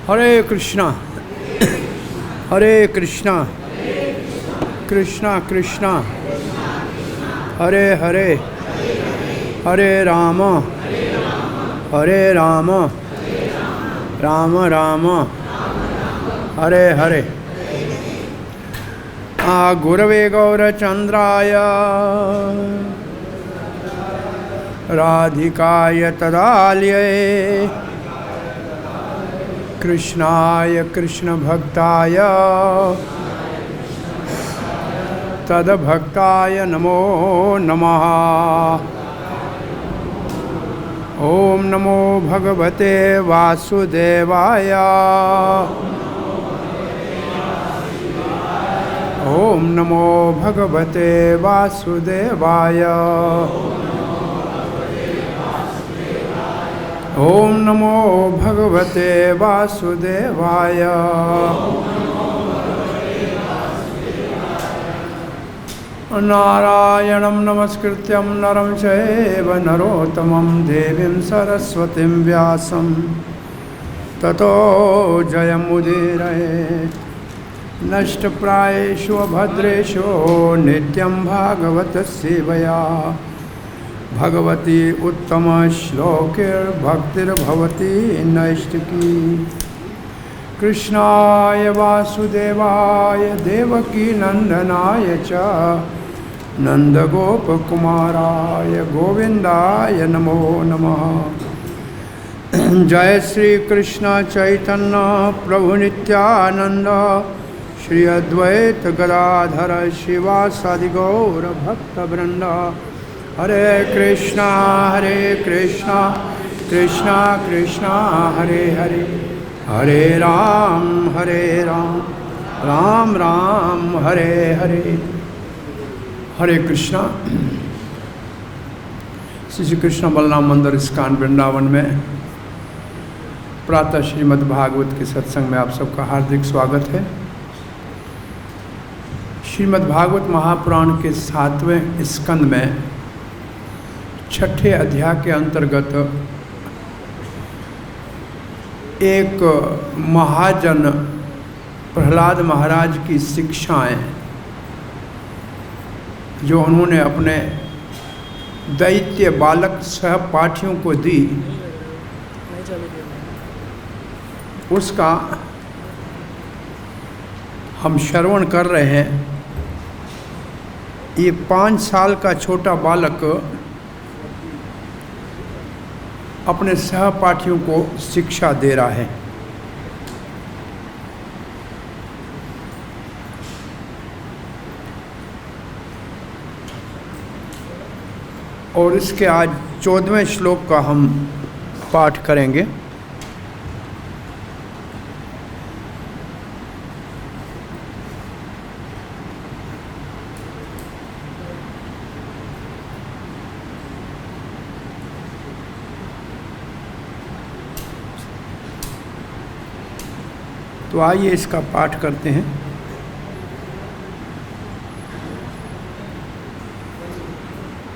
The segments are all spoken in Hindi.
हरे कृष्णा हरे कृष्णा कृष्णा कृष्णा हरे हरे हरे राम राम राम हरे हरे। गुरवे गौरचंद्राय राधिकाय तदालये कृष्णाय कृष्ण भक्ताय तद्भक्ताय नमो नमः। ओम नमो भगवते वासुदेवाय ओम नमो भगवते वासुदेवाय ओम नमो भगवते वासुदेवाय। नारायणं नमस्कृत्यं नरं चैव नरोत्तमं देवीं सरस्वतीं व्यासं ततो जयमुदीरयेत्। नष्टप्रायेषु अभद्रेषु नित्यं भागवत सेवया भगवती उत्तम श्लोकैर्भक्तिर्भवती नैष्टिकी। कृष्णाय वासुदेवाय देवकी नंदनाय च नंदगोपकुमाराय गोविंदाय नमो नमः। जय श्री कृष्ण चैतन्य प्रभु नित्यानंद श्री अद्वैत गदाधर शिवासादि गौर भक्तवृंद। हरे कृष्णा कृष्णा कृष्णा हरे हरे हरे राम राम राम हरे हरे। हरे कृष्णा। श्री कृष्ण बलराम मंदिर इस्कॉन वृंदावन में प्रातः श्रीमद् भागवत के सत्संग में आप सबका हार्दिक स्वागत है। श्रीमद् भागवत महापुराण के 7वें स्कंद में 6ठे अध्याय के अंतर्गत एक महाजन प्रहलाद महाराज की शिक्षाएं जो उन्होंने अपने दैत्य बालक सहपाठियों को दी, उसका हम श्रवण कर रहे हैं। ये 5 साल का छोटा बालक अपने सहपाठियों को शिक्षा दे रहा है। और इसके आज 14वें श्लोक का हम पाठ करेंगे। तो आइए इसका पाठ करते हैं।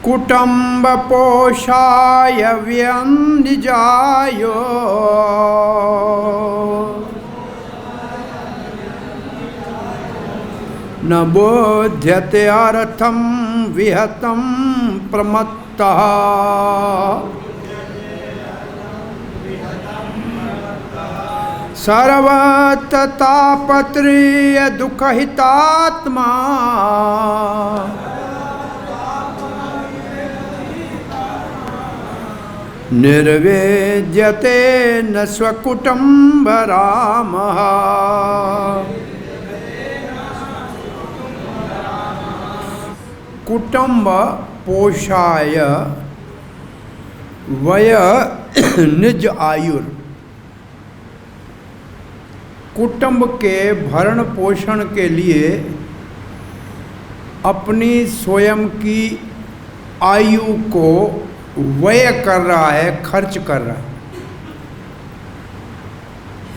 कुटुम्ब पोषाय व्यंदिजायो न बोध्यते अर्थं विहतं प्रमत्तः सर्वततापत्रीय दुःखहितात्मा निर्वेद्यते न स्वकुटुम्ब रामः। कुटुम्ब पोषाय वय निज आयुर। कुटुंब के भरण पोषण के लिए अपनी स्वयं की आयु को व्यय कर रहा है, खर्च कर रहा है।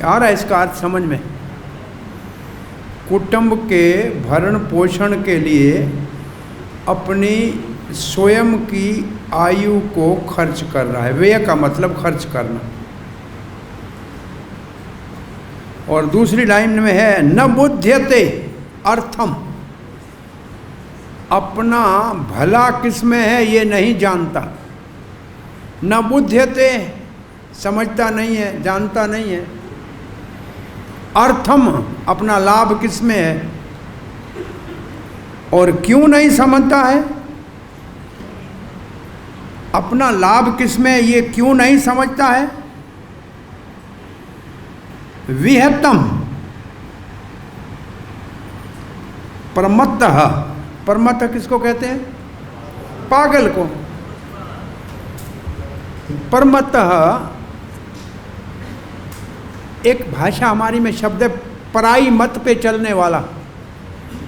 आ रहा है इसका अर्थ समझ में? कुटुंब के भरण पोषण के लिए अपनी स्वयं की आयु को खर्च कर रहा है। व्यय का मतलब खर्च करना। और दूसरी लाइन में है न बुध्यते अर्थम, अपना भला किस में है ये नहीं जानता। न बुध्यते, समझता नहीं है, जानता नहीं है। अर्थम, अपना लाभ किस में है और क्यों नहीं समझता है। अपना लाभ किस में है ये क्यों नहीं समझता है। विहतम, प्रमत्तः, प्रमत्तः किसको कहते हैं, पागल को। प्रमत्तः एक भाषा हमारी में शब्द है, पराई मत पे चलने वाला,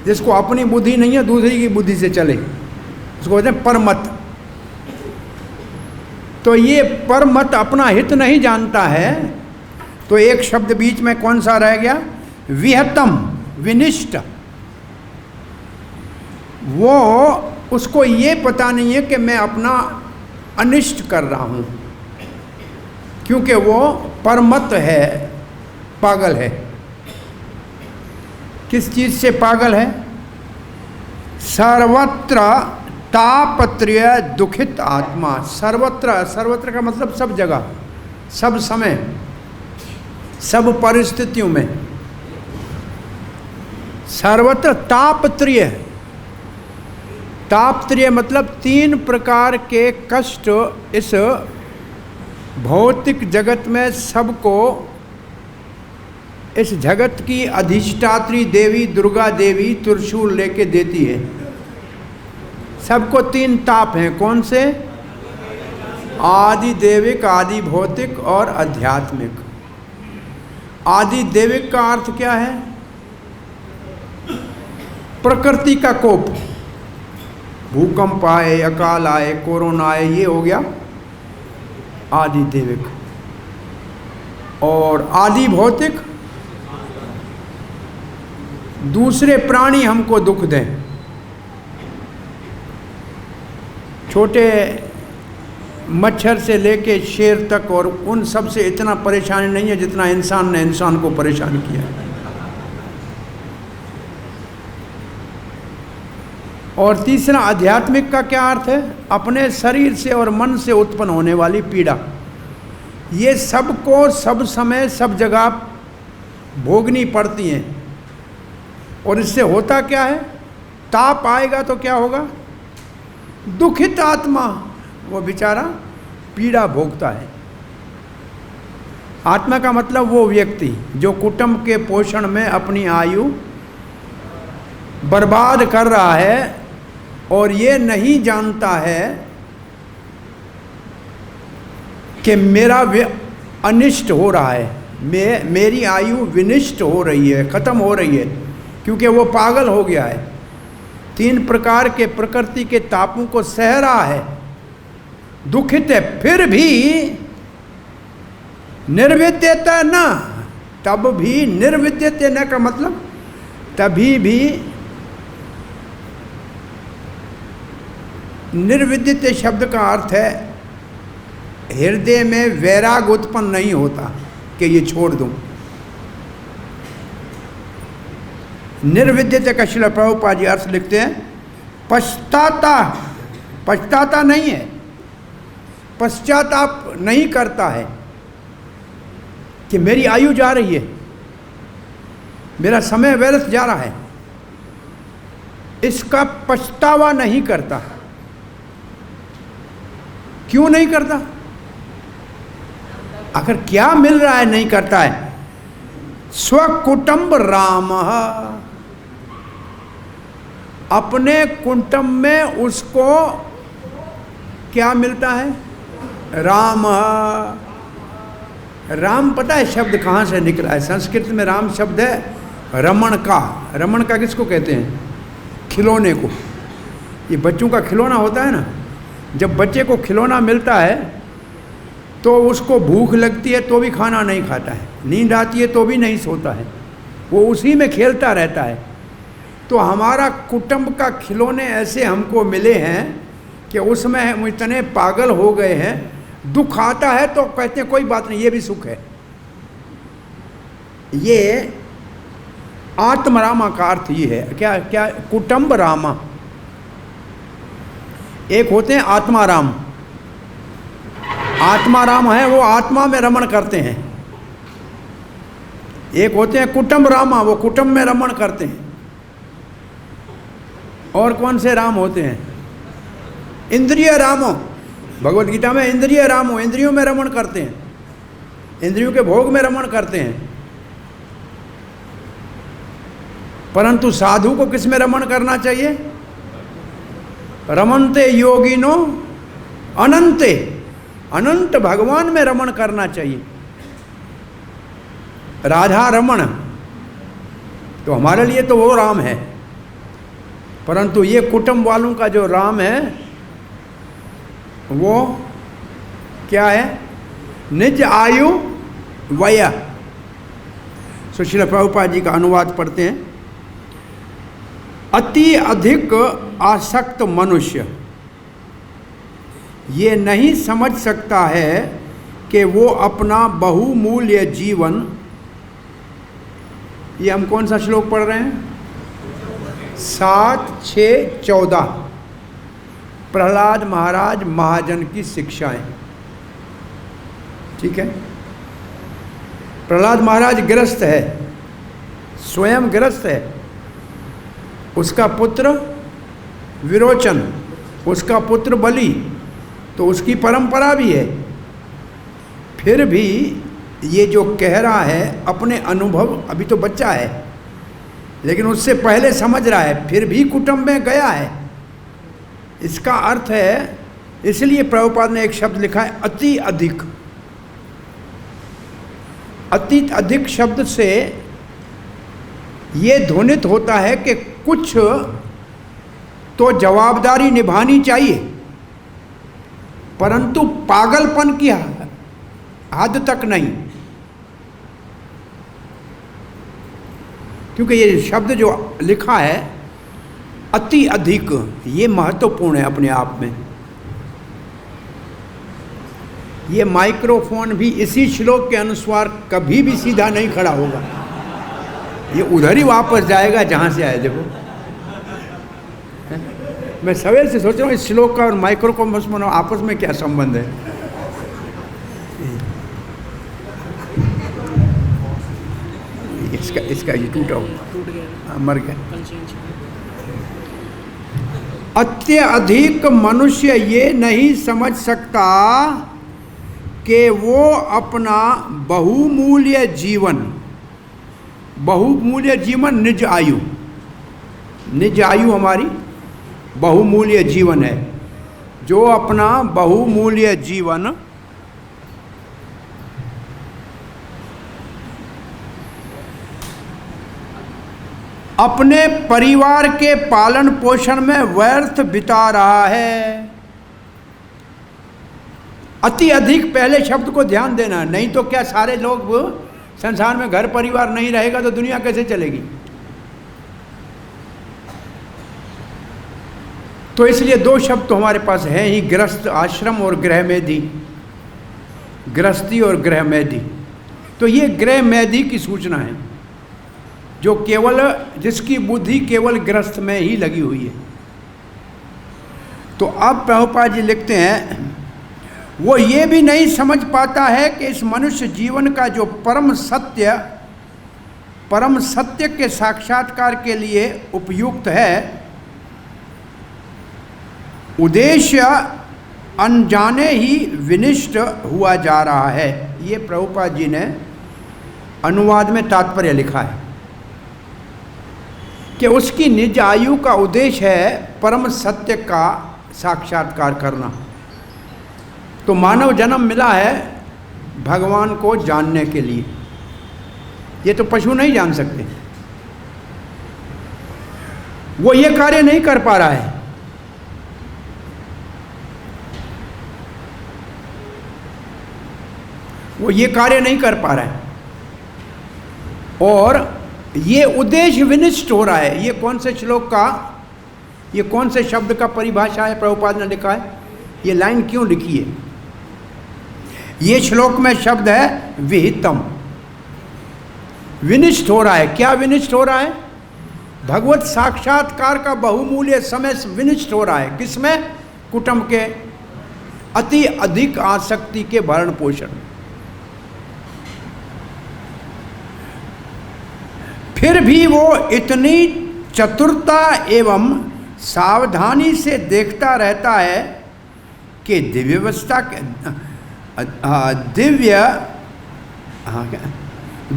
जिसको अपनी बुद्धि नहीं है दूसरी की बुद्धि से चले, उसको कहते हैं परमत। तो ये परमत अपना हित नहीं जानता है, तो एक शब्द बीच में कौन सा रह गया, विहतम, विनिष्ट। वो उसको ये पता नहीं है कि मैं अपना अनिष्ट कर रहा हूँ, क्योंकि वो परमत है, पागल है। किस चीज़ से पागल है। सर्वत्र तापत्र्य दुखित आत्मा। सर्वत्र, सर्वत्र का मतलब सब जगह, सब समय, सब परिस्थितियों में। सर्वत्र तापत्र्य, तापत्र्य मतलब 3 प्रकार के कष्ट इस भौतिक जगत में सबको, इस जगत की अधिष्ठात्री देवी दुर्गा देवी त्रिशूल लेके देती है। सबको 3 ताप हैं, कौन से, आदि देविक, आदि भौतिक और आध्यात्मिक। आदि देविक का अर्थ क्या है, प्रकृति का कोप, भूकंप आए, अकाल आए, कोरोना आए, ये हो गया आदि देविक। और आदि भौतिक, दूसरे प्राणी हमको दुख दें। छोटे मच्छर से लेके शेर तक, और उन सब से इतना परेशानी नहीं है जितना इंसान ने इंसान को परेशान किया। और तीसरा आध्यात्मिक का क्या अर्थ है, अपने शरीर से और मन से उत्पन्न होने वाली पीड़ा। ये सबको सब समय सब जगह भोगनी पड़ती हैं। और इससे होता क्या है, ताप आएगा तो क्या होगा, दुखित आत्मा, वो बेचारा पीड़ा भोगता है। आत्मा का मतलब वो व्यक्ति जो कुटुंब के पोषण में अपनी आयु बर्बाद कर रहा है और ये नहीं जानता है कि मेरा अनिष्ट हो रहा है, मेरी आयु विनिष्ट हो रही है, खत्म हो रही है, क्योंकि वो पागल हो गया है। 3 प्रकार के प्रकृति के तापों को सह रहा है, दुखित है, फिर भी निर्विद्यते न, तब भी निर्विद्यते न का मतलब तभी भी, निर्विद्यते शब्द का अर्थ है हृदय में वैराग उत्पन्न नहीं होता कि ये छोड़ दूं। निर्विद्यते का श्रील प्रभुपाद जी अर्थ लिखते हैं, पछताता, पछताता नहीं है, पश्चाताप नहीं करता है कि मेरी आयु जा रही है, मेरा समय व्यर्थ जा रहा है, इसका पछतावा नहीं करता। क्यों नहीं करता, आखिर क्या मिल रहा है नहीं करता है। स्वकुटुंब राम, अपने कुटुंब में उसको क्या मिलता है, राम। राम पता है शब्द कहाँ से निकला है, संस्कृत में राम शब्द है रमण का। रमण का किसको कहते हैं, खिलौने को। ये बच्चों का खिलौना होता है ना, जब बच्चे को खिलौना मिलता है तो उसको भूख लगती है तो भी खाना नहीं खाता है, नींद आती है तो भी नहीं सोता है, वो उसी में खेलता रहता है। तो हमारा कुटुंब का खिलौने ऐसे हमको मिले हैं कि उसमें हम इतने पागल हो गए हैं, दुख आता है तो कहते हैं कोई बात नहीं, ये भी सुख है। ये आत्मरामा का अर्थ ये है, क्या क्या, कुटुंब रामा। एक होते हैं आत्माराम, आत्माराम है वो आत्मा में रमण करते हैं। एक होते हैं कुटुंब रामा, वो कुटुंब में रमण करते हैं। और कौन से राम होते हैं? इंद्रिय रामो, भगवत गीता में इंद्रिय रामो, इंद्रियों में रमण करते हैं, इंद्रियों के भोग में रमण करते हैं। परंतु साधु को किस में रमण करना चाहिए? रमनते योगिनो अनंते, अनंत भगवान में रमण करना चाहिए। राधा रमण तो हमारे लिए तो वो राम है, परंतु ये कुटुंब वालों का जो राम है वो क्या है? निज आयु वय। श्रील प्रभुपाद जी का अनुवाद पढ़ते हैं। अति अधिक आसक्त मनुष्य ये नहीं समझ सकता है कि वो अपना बहुमूल्य जीवन, ये हम कौन सा श्लोक पढ़ रहे हैं? 7-6-14 प्रहलाद महाराज महाजन की शिक्षाएं। ठीक है, प्रहलाद महाराज गृहस्थ है, स्वयं गृहस्थ है। उसका पुत्र विरोचन, उसका पुत्र बलि, तो उसकी परंपरा भी है। फिर भी ये जो कह रहा है अपने अनुभव, अभी तो बच्चा है लेकिन उससे पहले समझ रहा है, फिर भी कुटुंब में गया है। इसका अर्थ है, इसलिए प्रभुपाद ने एक शब्द लिखा है अति अधिक। अति अधिक शब्द से ये ध्वनित होता है कि कुछ तो जवाबदारी निभानी चाहिए, परंतु पागलपन की हद तक नहीं। क्योंकि ये शब्द जो लिखा है अति अधिक, ये महत्वपूर्ण है अपने आप में। ये माइक्रोफोन भी इसी श्लोक के अनुसार कभी भी सीधा नहीं खड़ा होगा, ये उधर ही वापस जाएगा जहाँ से आए। देखो मैं सवेर से सोच रहा हूँ इस श्लोक का और माइक्रोफोन आपस में क्या संबंध है। इसका ये टूट गया, मर गया। अत्यधिक मनुष्य ये नहीं समझ सकता कि वो अपना बहुमूल्य जीवन, बहुमूल्य जीवन निज आयु, निज आयु हमारी बहुमूल्य जीवन है। जो अपना बहुमूल्य जीवन अपने परिवार के पालन पोषण में व्यर्थ बिता रहा है। अति अधिक पहले शब्द को ध्यान देना, नहीं तो क्या सारे लोग संसार में घर परिवार नहीं रहेगा तो दुनिया कैसे चलेगी। तो इसलिए दो शब्द तो हमारे पास हैं ही, गृहस्थ आश्रम और गृह मेधी, गृहस्थी और गृह मेधी। तो ये गृह मेधी की सूचना है, जो केवल जिसकी बुद्धि केवल गृहस्थ में ही लगी हुई है। तो अब प्रभुपाद जी लिखते हैं, वो ये भी नहीं समझ पाता है कि इस मनुष्य जीवन का जो परम सत्य के साक्षात्कार के लिए उपयुक्त है, उद्देश्य अनजाने ही विनिष्ट हुआ जा रहा है। ये प्रभुपाद जी ने अनुवाद में तात्पर्य लिखा है कि उसकी निज आयु का उद्देश्य है परम सत्य का साक्षात्कार करना। तो मानव जन्म मिला है भगवान को जानने के लिए, ये तो पशु नहीं जान सकते। वो ये कार्य नहीं कर पा रहा है। वो ये कार्य नहीं कर पा रहा है और ये उद्देश्य विनिष्ट हो रहा है। ये कौन से श्लोक का, ये कौन से शब्द का परिभाषा है प्रभुपाद ने लिखा है? ये लाइन क्यों लिखी है? ये श्लोक में शब्द है विहितम। विनिष्ट हो रहा है। क्या विनिष्ट हो रहा है? भगवत साक्षात्कार का बहुमूल्य समय विनिष्ट हो रहा है। किसमें? कुटुंब के अति अधिक आसक्ति के भरण पोषण में। फिर भी वो इतनी चतुरता एवं सावधानी से देखता रहता है कि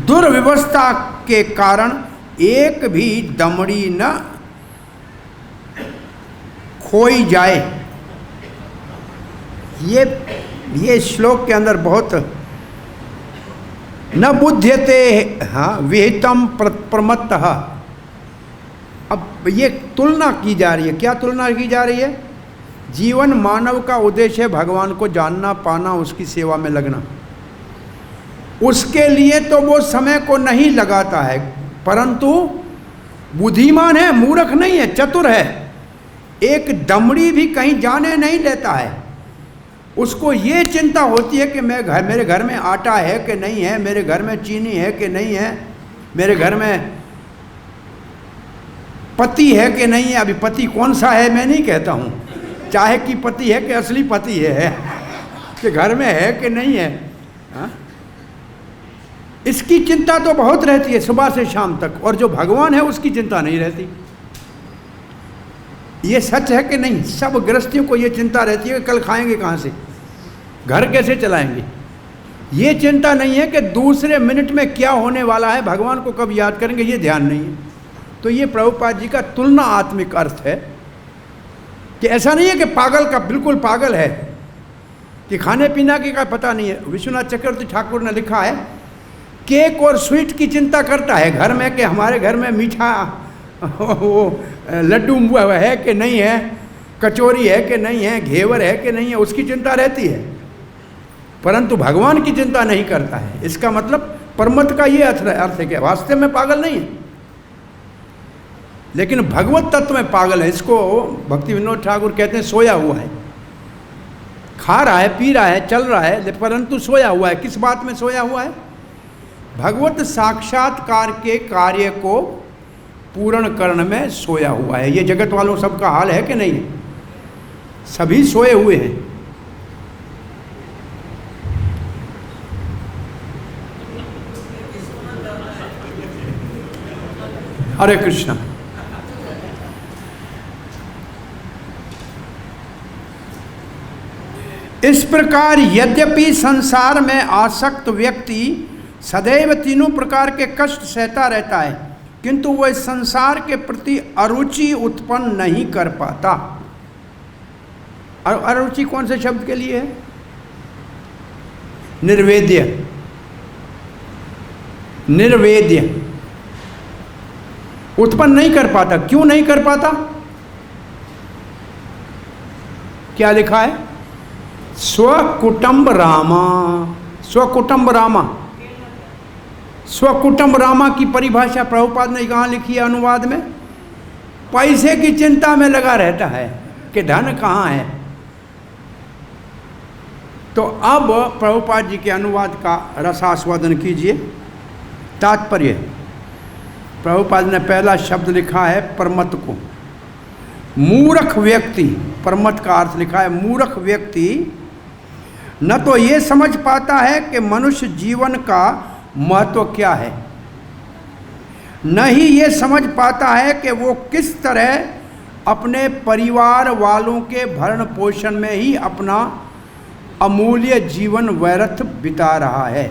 दुर्व्यवस्था के कारण एक भी दमड़ी न खोई जाए। ये श्लोक के अंदर बहुत न बुध्यते विहितम प्रमत्तः। अब ये तुलना की जा रही है। क्या तुलना की जा रही है? जीवन मानव का उद्देश्य है भगवान को जानना, पाना, उसकी सेवा में लगना। उसके लिए तो वो समय को नहीं लगाता है, परंतु बुद्धिमान है, मूर्ख नहीं है, चतुर है। एक दमड़ी भी कहीं जाने नहीं देता है। उसको ये चिंता होती है कि मेरे घर में आटा है कि नहीं है, मेरे घर में चीनी है कि नहीं है, मेरे घर में पति है कि नहीं है। अभी पति कौन सा है मैं नहीं कहता हूँ, चाहे कि पति है कि असली पति है कि घर में है कि नहीं है। हा? इसकी चिंता तो बहुत रहती है सुबह से शाम तक, और जो भगवान है उसकी चिंता नहीं रहती। ये सच है कि नहीं? सब गृहस्थियों को ये चिंता रहती है कि कल खाएंगे कहाँ से, घर कैसे चलाएंगे। ये चिंता नहीं है कि दूसरे मिनट में क्या होने वाला है, भगवान को कब याद करेंगे, ये ध्यान नहीं है। तो ये प्रभुपाद जी का तुलना आत्मिक अर्थ है कि ऐसा नहीं है कि पागल का बिल्कुल पागल है कि खाने पीने की का पता नहीं है। विश्वनाथ चक्रवर्ती ठाकुर ने लिखा है केक और स्वीट की चिंता करता है घर में कि हमारे घर में मीठा वो लड्डू है कि नहीं है, कचौरी है कि नहीं है, घेवर है कि नहीं है, उसकी चिंता रहती है, परंतु भगवान की चिंता नहीं करता है। इसका मतलब परमत का ये अर्थ है कि वास्तव में पागल नहीं है, लेकिन भगवत तत्व में पागल है। इसको भक्ति विनोद ठाकुर कहते हैं सोया हुआ है, खा रहा है, पी रहा है, चल रहा है, परंतु सोया हुआ है। किस बात में सोया हुआ है? भगवत साक्षात्कार के कार्य को पूर्ण करने में सोया हुआ है। ये जगत वालों सबका हाल है कि नहीं है? सभी सोए हुए हैं। हरे कृष्णा। इस प्रकार यद्यपि संसार में आसक्त व्यक्ति सदैव तीनों प्रकार के कष्ट सहता रहता है, किंतु वह संसार के प्रति अरुचि उत्पन्न नहीं कर पाता। अरुचि कौन से शब्द के लिए है? निर्वेद्य। निर्वेद्य उत्पन्न नहीं कर पाता। क्यों नहीं कर पाता? क्या लिखा है? स्वकुटुंब रामा। स्वकुटुंब रामा, स्वकुटुंब रामा की परिभाषा प्रभुपाद ने कहाँ लिखी है अनुवाद में? पैसे की चिंता में लगा रहता है कि धन कहाँ है। तो अब प्रभुपाद जी के अनुवाद का रसास्वादन कीजिए। तात्पर्य, प्रभुपाद ने पहला शब्द लिखा है परमत को। मूर्ख व्यक्ति, परमत का अर्थ लिखा है मूर्ख व्यक्ति, न तो ये समझ पाता है कि मनुष्य जीवन का महत्व क्या है, न ही ये समझ पाता है कि वो किस तरह अपने परिवार वालों के भरण पोषण में ही अपना अमूल्य जीवन व्यर्थ बिता रहा है।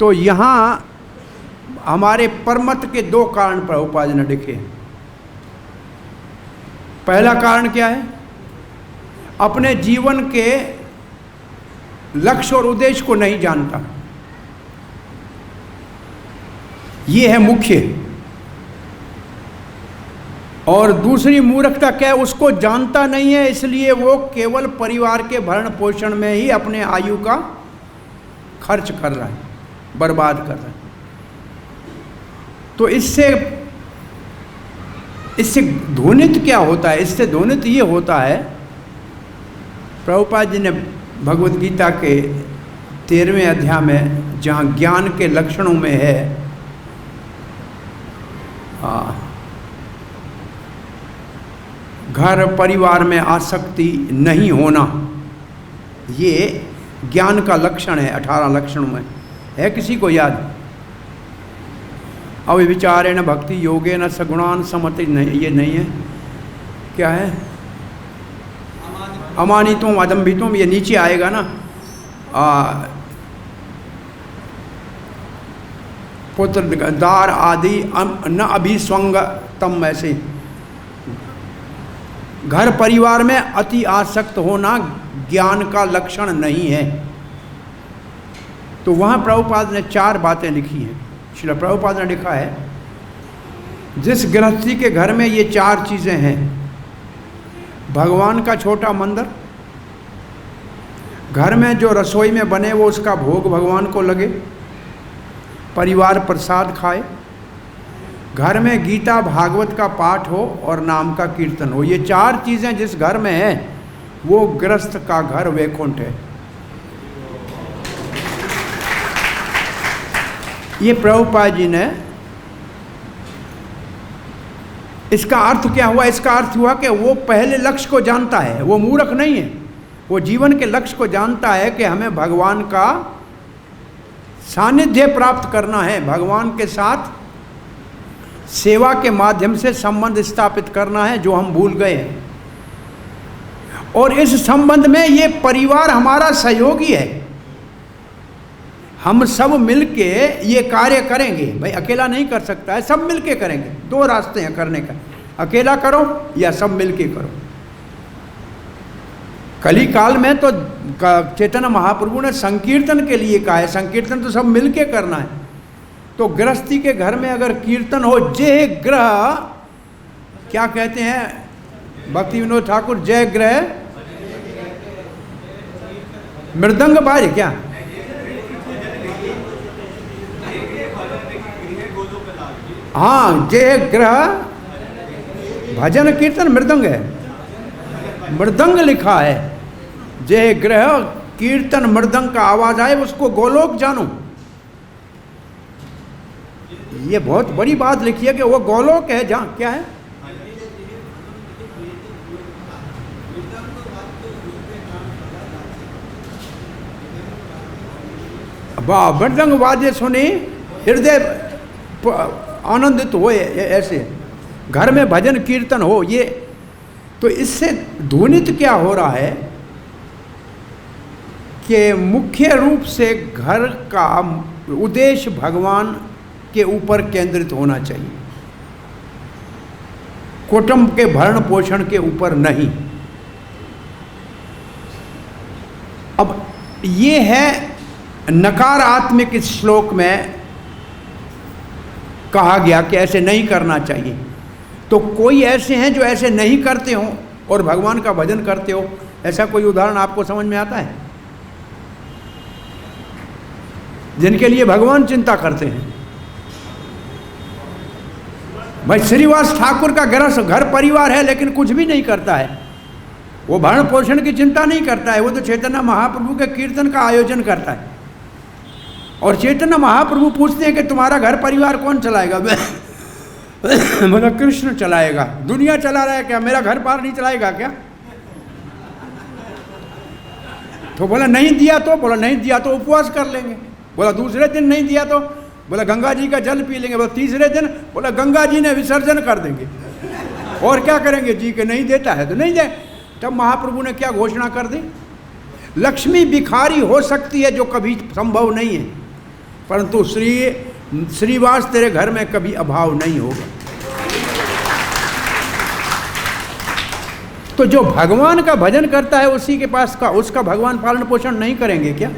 तो यहाँ हमारे परमत के दो कारण प्रभुपाद ने लिखे। पहला कारण क्या है? अपने जीवन के लक्ष्य और उद्देश्य को नहीं जानता, ये है मुख्य। और दूसरी मूर्खता क्या है? उसको जानता नहीं है, इसलिए वो केवल परिवार के भरण पोषण में ही अपने आयु का खर्च कर रहा है, बर्बाद कर रहा है। तो इससे ध्वनित क्या होता है? इससे ध्वनित ये होता है, प्रभुपाद जी ने भगवद गीता के 13वें अध्याय में जहाँ ज्ञान के लक्षणों में है घर परिवार में आसक्ति नहीं होना, ये ज्ञान का लक्षण है। 18 लक्षणों में है, किसी को याद? अविचारेण भक्ति योगेन सगुणान समति, नहीं, ये नहीं है। क्या है? अमानितों अदम्भितों, ये नीचे आएगा ना। पुत्र दार आदि न अभिस्वंग तम, ऐसे घर परिवार में अति आसक्त होना ज्ञान का लक्षण नहीं है। तो वहाँ प्रभुपाद ने 4 बातें लिखी हैं। श्रील प्रभुपाद ने लिखा है, जिस गृहस्थी के घर में ये 4 चीज़ें हैं, भगवान का छोटा मंदिर, घर में जो रसोई में बने वो उसका भोग भगवान को लगे, परिवार प्रसाद खाए, घर में गीता भागवत का पाठ हो और नाम का कीर्तन हो, ये 4 चीज़ें जिस घर में है वो गृहस्थ का घर वैकुंठ है। ये प्रभुपाद जी ने, इसका अर्थ क्या हुआ? इसका अर्थ हुआ कि वो पहले लक्ष्य को जानता है, वो मूर्ख नहीं है, वो जीवन के लक्ष्य को जानता है कि हमें भगवान का सानिध्य प्राप्त करना है, भगवान के साथ सेवा के माध्यम से संबंध स्थापित करना है जो हम भूल गए हैं। और इस संबंध में ये परिवार हमारा सहयोगी है, हम सब मिलके ये कार्य करेंगे। भाई अकेला नहीं कर सकता है, सब मिलके करेंगे। 2 रास्ते हैं करने का, अकेला करो या सब मिलके करो। कली काल में तो चैतन्य महाप्रभु ने संकीर्तन के लिए कहा है, संकीर्तन तो सब मिलके करना है। तो गृहस्थी के घर में अगर कीर्तन हो, जय ग्रह, क्या कहते हैं भक्ति विनोद ठाकुर, जय ग्रह मृदंग बाज, क्या हाँ, जय ग्रह भजन कीर्तन मृदंग है, मृदंग लिखा है। जय ग्रह कीर्तन मृदंग का आवाज आए, उसको गोलोक जानो। ये बहुत बड़ी बात लिखी है कि वो गोलोक है जहाँ क्या है, वाह, मृदंग वाद्य सुनी हृदय आनंदित हो, ऐसे घर में भजन कीर्तन हो। ये तो इससे ध्वनित क्या हो रहा है कि मुख्य रूप से घर का उद्देश्य भगवान के ऊपर केंद्रित होना चाहिए, कुटुंब के भरण पोषण के ऊपर नहीं। अब ये है नकारात्मक इस श्लोक में कहा गया कि ऐसे नहीं करना चाहिए। तो कोई ऐसे हैं जो ऐसे नहीं करते हो और भगवान का भजन करते हो, ऐसा कोई उदाहरण आपको समझ में आता है? जिनके लिए भगवान चिंता करते हैं। भाई श्रीवास ठाकुर का घर परिवार है लेकिन कुछ भी नहीं करता है, वो भरण पोषण की चिंता नहीं करता है, वो तो चैतन्य महाप्रभु के कीर्तन का आयोजन करता है। और चैतन्य महाप्रभु पूछते हैं कि तुम्हारा घर परिवार कौन चलाएगा? बोला कृष्ण चलाएगा। दुनिया चला रहा है क्या? मेरा घर बार नहीं चलाएगा क्या? तो बोला नहीं दिया तो? बोला नहीं दिया तो उपवास कर लेंगे। बोला दूसरे दिन नहीं दिया तो? बोला गंगा जी का जल पी लेंगे। बोला तीसरे दिन? बोला गंगा जी ने विसर्जन कर देंगे। और क्या करेंगे जी के नहीं देता है तो नहीं दे। तब महाप्रभु ने क्या घोषणा कर दी? लक्ष्मी भिखारी हो सकती है जो कभी संभव नहीं है, परंतु श्रीवास तेरे घर में कभी अभाव नहीं होगा। तो जो भगवान का भजन करता है उसी के पास का उसका भगवान पालन पोषण नहीं करेंगे क्या?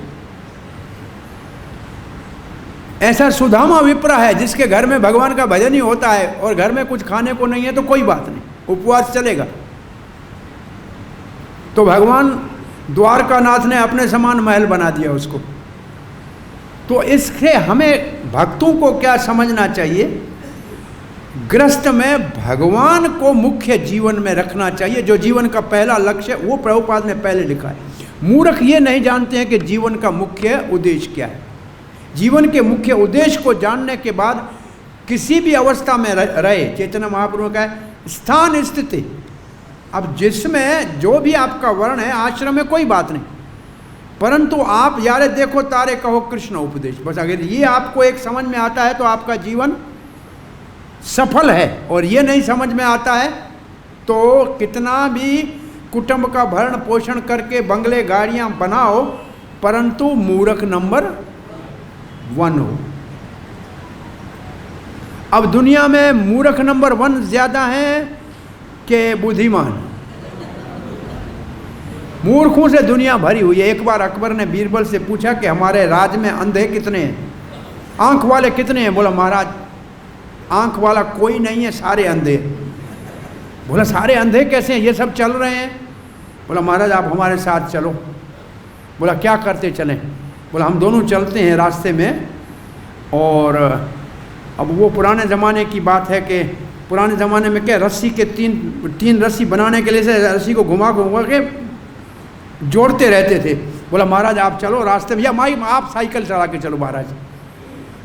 ऐसा सुदामा विप्र है जिसके घर में भगवान का भजन ही होता है और घर में कुछ खाने को नहीं है तो कोई बात नहीं, उपवास चलेगा। तो भगवान द्वारकानाथ ने अपने समान महल बना दिया उसको। तो इससे हमें भक्तों को क्या समझना चाहिए? गृहस्थ में भगवान को मुख्य जीवन में रखना चाहिए, जो जीवन का पहला लक्ष्य है। वो प्रभुपाद ने पहले लिखा है। मूर्ख ये नहीं जानते हैं कि जीवन का मुख्य उद्देश्य क्या है। जीवन के मुख्य उद्देश्य को जानने के बाद किसी भी अवस्था में रहे, चैतन्य महाप्रभु का स्थान स्थिति, अब जिसमें जो भी आपका वर्ण है, आश्रम में कोई बात नहीं, परंतु आप यारे देखो तारे कहो कृष्ण उपदेश, बस अगर ये आपको एक समझ में आता है तो आपका जीवन सफल है। और ये नहीं समझ में आता है तो कितना भी कुटुंब का भरण पोषण करके बंगले गाड़ियां बनाओ, परंतु मूर्ख नंबर 1 हो। अब दुनिया में मूर्ख नंबर 1 ज्यादा है कि बुद्धिमान? मूर्खों से दुनिया भरी हुई है। एक बार अकबर ने बीरबल से पूछा कि हमारे राज में अंधे कितने हैं, आंख वाले कितने हैं? बोला महाराज आंख वाला कोई नहीं है, सारे अंधे। बोला सारे अंधे कैसे हैं, ये सब चल रहे हैं? बोला महाराज आप हमारे साथ चलो। बोला क्या करते चलें? बोला हम दोनों चलते हैं रास्ते में। और अब वो पुराने ज़माने की बात है कि पुराने ज़माने में क्या रस्सी के तीन रस्सी बनाने के लिए से रस्सी को घुमा के जोड़ते रहते थे। बोला महाराज आप चलो रास्ते में, या माई आप साइकिल चला के चलो महाराज।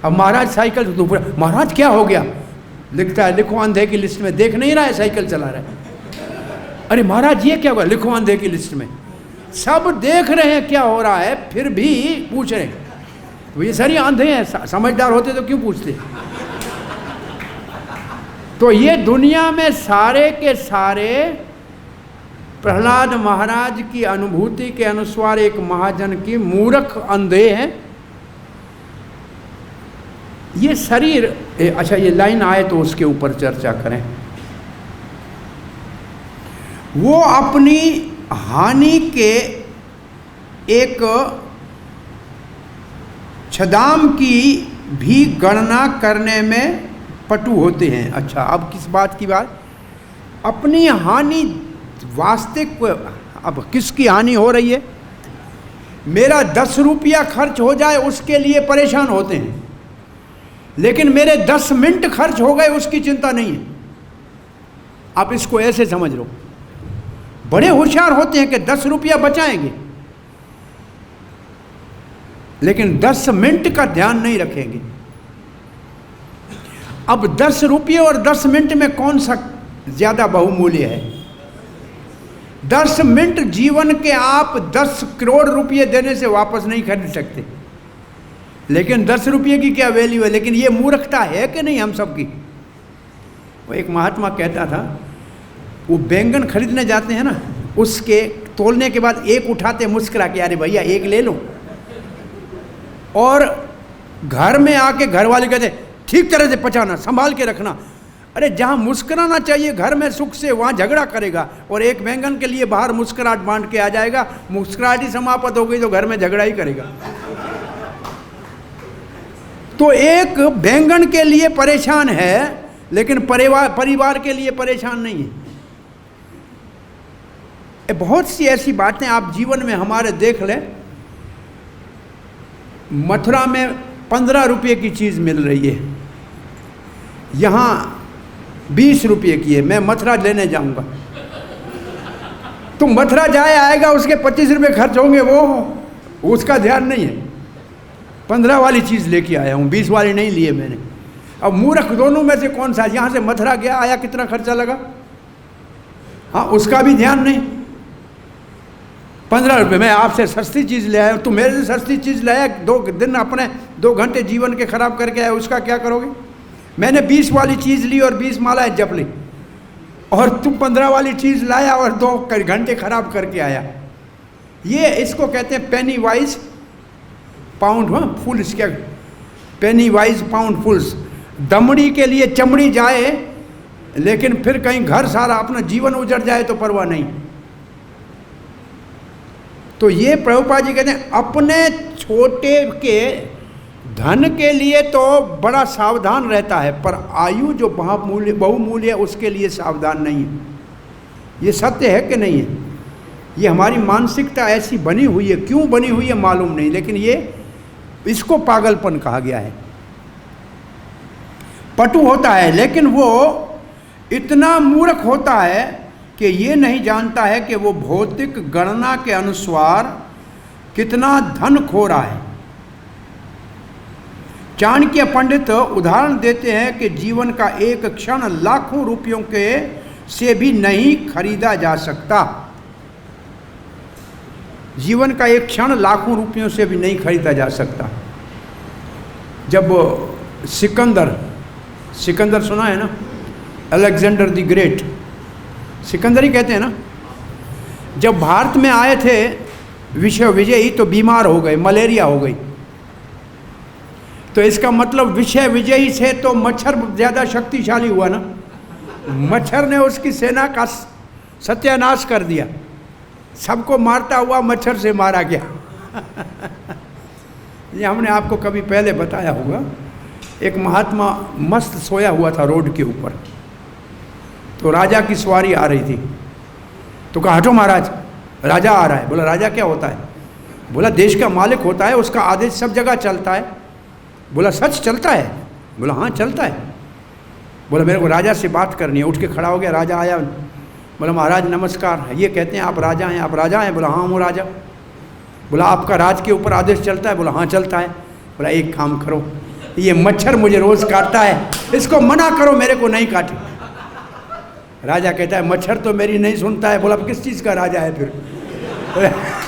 अब महाराज साइकिल तो महाराज क्या हो गया? लिखता है लिखो अंधे की लिस्ट में, देख नहीं रहा है साइकिल चला रहा है। अरे महाराज ये क्या हुआ? लिखो अंधे की लिस्ट में। सब देख रहे हैं क्या हो रहा है, फिर भी पूछ रहे हैं। तो ये सारी अंधे हैं, समझदार होते तो क्यों पूछते? तो ये दुनिया में सारे के सारे प्रहलाद महाराज की अनुभूति के अनुसार एक महाजन की मूर्ख अंधे हैं। ये शरीर, अच्छा ये लाइन आए तो उसके ऊपर चर्चा करें। वो अपनी हानि के एक छदाम की भी गणना करने में पटु होते हैं। अच्छा अब किस बात की बात? अपनी हानि वास्तविक, अब किसकी हानि हो रही है? मेरा 10 रुपया खर्च हो जाए उसके लिए परेशान होते हैं, लेकिन मेरे 10 मिनट खर्च हो गए उसकी चिंता नहीं है। आप इसको ऐसे समझ लो, बड़े होशियार होते हैं कि 10 रुपया बचाएंगे, लेकिन 10 मिनट का ध्यान नहीं रखेंगे। अब 10 रुपये और 10 मिनट में कौन सा ज्यादा बहुमूल्य है? 10 मिनट जीवन के आप 10 करोड़ रुपये देने से वापस नहीं खरीद सकते, लेकिन 10 रुपये की क्या वैल्यू है? लेकिन ये मूर्खता है कि नहीं हम सबकी? वो एक महात्मा कहता था, वो बैंगन खरीदने जाते हैं ना, उसके तोलने के बाद एक उठाते मुस्कुरा के, अरे भैया एक ले लो। और घर में आके घर वाले कहते ठीक तरह से पचाना, संभाल के रखना। अरे जहाँ मुस्कुराना चाहिए घर में सुख से, वहाँ झगड़ा करेगा। और एक बैंगन के लिए बाहर मुस्कुराहट बांट के आ जाएगा, मुस्कुराहट ही समाप्त हो गई तो घर में झगड़ा ही करेगा। तो एक बैंगन के लिए परेशान है, लेकिन परिवार के लिए परेशान नहीं है। बहुत सी ऐसी बातें आप जीवन में हमारे देख लें। मथुरा में 15 रुपये की चीज़ मिल रही है, यहाँ 20 रुपये की है। मैं मथुरा लेने जाऊंगा, तो मथुरा जाए आएगा, उसके 25 रुपये खर्च होंगे, वो उसका ध्यान नहीं है। 15 वाली चीज़ लेके आया हूँ, 20 वाली नहीं लिए मैंने। अब मूर्ख दोनों में से कौन सा? यहाँ से मथुरा गया आया, कितना खर्चा लगा? हाँ, उसका भी ध्यान नहीं। 15 रुपये में आपसे सस्ती चीज़ ले आया, तू मेरे से सस्ती चीज़ लाया, 2 दिन अपने 2 घंटे जीवन के खराब करके आया, उसका क्या करोगे? मैंने 20 वाली चीज़ ली और 20 मालाएं जप ली, और तू 15 वाली चीज़ लाया और 2 घंटे खराब करके आया। ये इसको कहते हैं पेनी वाइज पाउंड फुल्स। क्या पेनी वाइज पाउंड फुल्स? दमड़ी के लिए चमड़ी जाए, लेकिन फिर कहीं घर सारा अपना जीवन उजड़ जाए तो परवाह नहीं। तो ये प्रभुपाद जी कहते हैं अपने छोटे के धन के लिए तो बड़ा सावधान रहता है, पर आयु जो बहुमूल्य है उसके लिए सावधान नहीं है। ये सत्य है कि नहीं है? ये हमारी मानसिकता ऐसी बनी हुई है, क्यों बनी हुई है मालूम नहीं, लेकिन ये इसको पागलपन कहा गया है। पटु होता है, लेकिन वो इतना मूर्ख होता है कि ये नहीं जानता है कि वो भौतिक गणना के अनुसार कितना धन खो रहा है। चाणक्य पंडित उदाहरण देते हैं कि जीवन का एक क्षण लाखों रुपयों के से भी नहीं खरीदा जा सकता। जीवन का एक क्षण लाखों रुपयों से भी नहीं खरीदा जा सकता। जब सिकंदर सुना है ना, अलेक्जेंडर द ग्रेट, सिकंदर ही कहते हैं ना, जब भारत में आए थे विश्व विजयी तो बीमार हो गए, मलेरिया हो गई। तो इसका मतलब विश्व विजयी से तो मच्छर ज़्यादा शक्तिशाली हुआ ना, मच्छर ने उसकी सेना का सत्यानाश कर दिया, सबको मारता हुआ मच्छर से मारा गया। ये हमने आपको कभी पहले बताया होगा। एक महात्मा मस्त सोया हुआ था रोड के ऊपर, तो राजा की सवारी आ रही थी, तो कहा हटो महाराज, राजा आ रहा है। बोला राजा क्या होता है? बोला देश का मालिक होता है, उसका आदेश सब जगह चलता है। बोला सच चलता है? बोला हाँ चलता है। बोला मेरे को राजा से बात करनी है। उठ के खड़ा हो गया, राजा आया। बोला महाराज नमस्कार, ये कहते हैं आप राजा हैं, आप राजा हैं? बोला हाँ हूँ राजा। बोला आपका राज के ऊपर आदेश चलता है? बोला हाँ चलता है। बोला एक काम करो, ये मच्छर मुझे रोज़ काटता है, इसको मना करो मेरे को नहीं काटे। राजा कहता है मच्छर तो मेरी नहीं सुनता है। बोला अब किस चीज़ का राजा है फिर?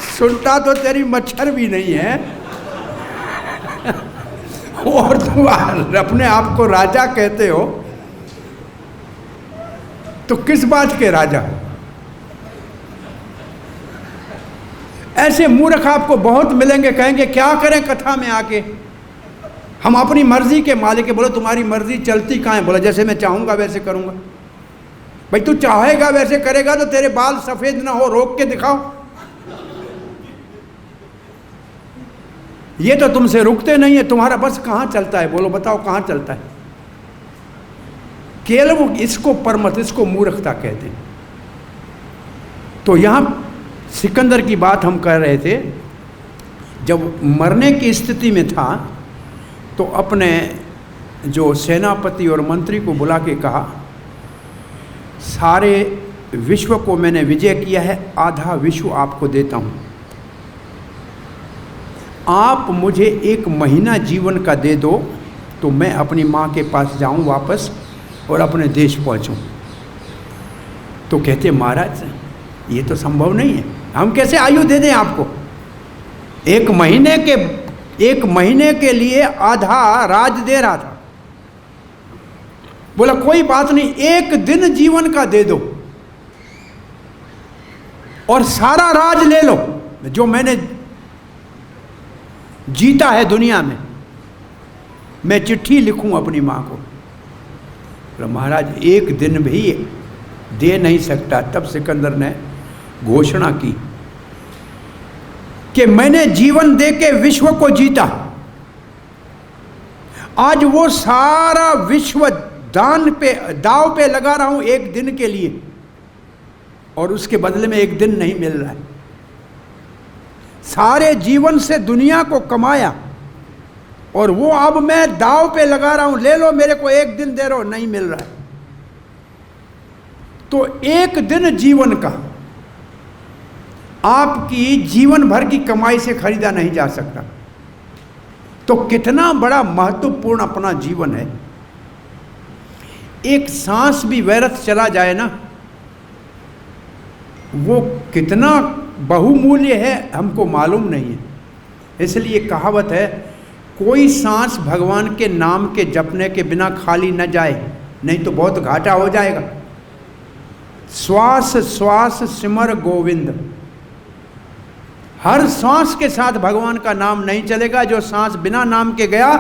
सुनता तो तेरी मच्छर भी नहीं है और तुम अपने आप को राजा कहते हो, तो किस बात के राजा? ऐसे मूर्ख आपको बहुत मिलेंगे, कहेंगे क्या करें कथा में आके, हम अपनी मर्जी के मालिक है। बोलो तुम्हारी मर्जी चलती कहाँ है? बोला जैसे मैं चाहूंगा वैसे करूंगा। भाई तू चाहेगा वैसे करेगा तो तेरे बाल सफेद ना हो, रोक के दिखाओ। ये तो तुमसे रुकते नहीं है, तुम्हारा बस कहाँ चलता है? बोलो बताओ कहाँ चलता है? केवल इसको परमत, इसको मूर्खता कहते हैं। तो यहाँ सिकंदर की बात हम कर रहे थे, जब मरने की स्थिति में था तो अपने जो सेनापति और मंत्री को बुला के कहा सारे विश्व को मैंने विजय किया है, आधा विश्व आपको देता हूँ, आप मुझे 1 महीना जीवन का दे दो तो मैं अपनी माँ के पास जाऊँ वापस और अपने देश पहुँचूँ। तो कहते महाराज ये तो संभव नहीं है, हम कैसे आयु दे दें आपको? 1 महीने के लिए आधा राज दे रहा था। बोला कोई बात नहीं, 1 दिन जीवन का दे दो और सारा राज ले लो जो मैंने जीता है दुनिया में। मैं चिट्ठी लिखूं अपनी माँ को। बोला महाराज 1 दिन भी दे नहीं सकता। तब सिकंदर ने घोषणा की कि मैंने जीवन दे के विश्व को जीता, आज वो सारा विश्व दाव पे लगा रहा हूं 1 दिन के लिए, और उसके बदले में 1 दिन नहीं मिल रहा है। सारे जीवन से दुनिया को कमाया और वो अब मैं दाव पे लगा रहा हूं, ले लो मेरे को 1 दिन दे रहो, नहीं मिल रहा है। तो 1 दिन जीवन का आपकी जीवन भर की कमाई से खरीदा नहीं जा सकता। तो कितना बड़ा महत्वपूर्ण अपना जीवन है। एक सांस भी व्यर्थ चला जाए ना, वो कितना बहुमूल्य है हमको मालूम नहीं है। इसलिए कहावत है कोई सांस भगवान के नाम के जपने के बिना खाली न जाए, नहीं तो बहुत घाटा हो जाएगा। श्वास श्वास सिमर गोविंद, हर सांस के साथ भगवान का नाम नहीं चलेगा। जो सांस बिना नाम के गया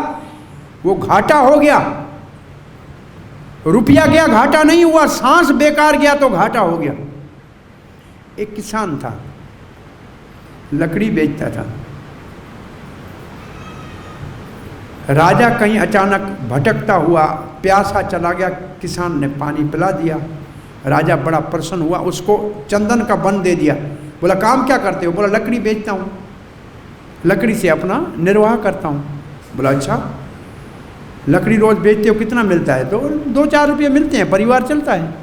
वो घाटा हो गया। रुपया गया घाटा नहीं हुआ, सांस बेकार गया तो घाटा हो गया। एक किसान था, लकड़ी बेचता था। राजा कहीं अचानक भटकता हुआ प्यासा चला गया, किसान ने पानी पिला दिया। राजा बड़ा प्रसन्न हुआ, उसको चंदन का बन दे दिया। बोला काम क्या करते हो? बोला लकड़ी बेचता हूँ, लकड़ी से अपना निर्वाह करता हूँ। बोला अच्छा, लकड़ी रोज़ बेचते हो, कितना मिलता है? तो 2-4 रुपये मिलते हैं, परिवार चलता है।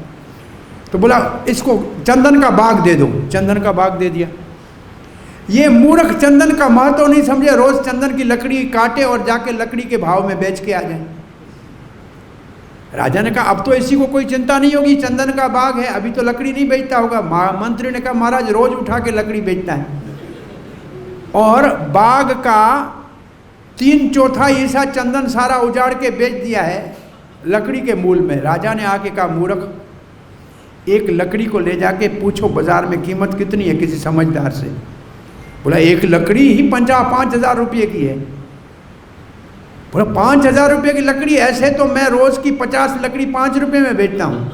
तो बोला इसको चंदन का बाग दे दो। चंदन का बाग दे दिया। ये मूर्ख चंदन का महत्व नहीं समझे, रोज चंदन की लकड़ी काटे और जाके लकड़ी के भाव में बेच के आ जाए। राजा ने कहा अब तो इसी को कोई चिंता नहीं होगी, चंदन का बाग है, अभी तो लकड़ी नहीं बेचता होगा। मंत्री ने कहा महाराज रोज उठा के लकड़ी बेचता है, और बाग का 3/4 हिस्सा चंदन सारा उजाड़ के बेच दिया है लकड़ी के मूल में। राजा ने आके कहा मूर्ख, एक लकड़ी को ले जाके पूछो बाजार में कीमत कितनी है किसी समझदार से। बोला एक लकड़ी ही 5,000 रुपये की है। बोला 5,000 रुपये की लकड़ी, ऐसे तो मैं रोज की 50 लकड़ी 5 रुपये में बेचता हूँ।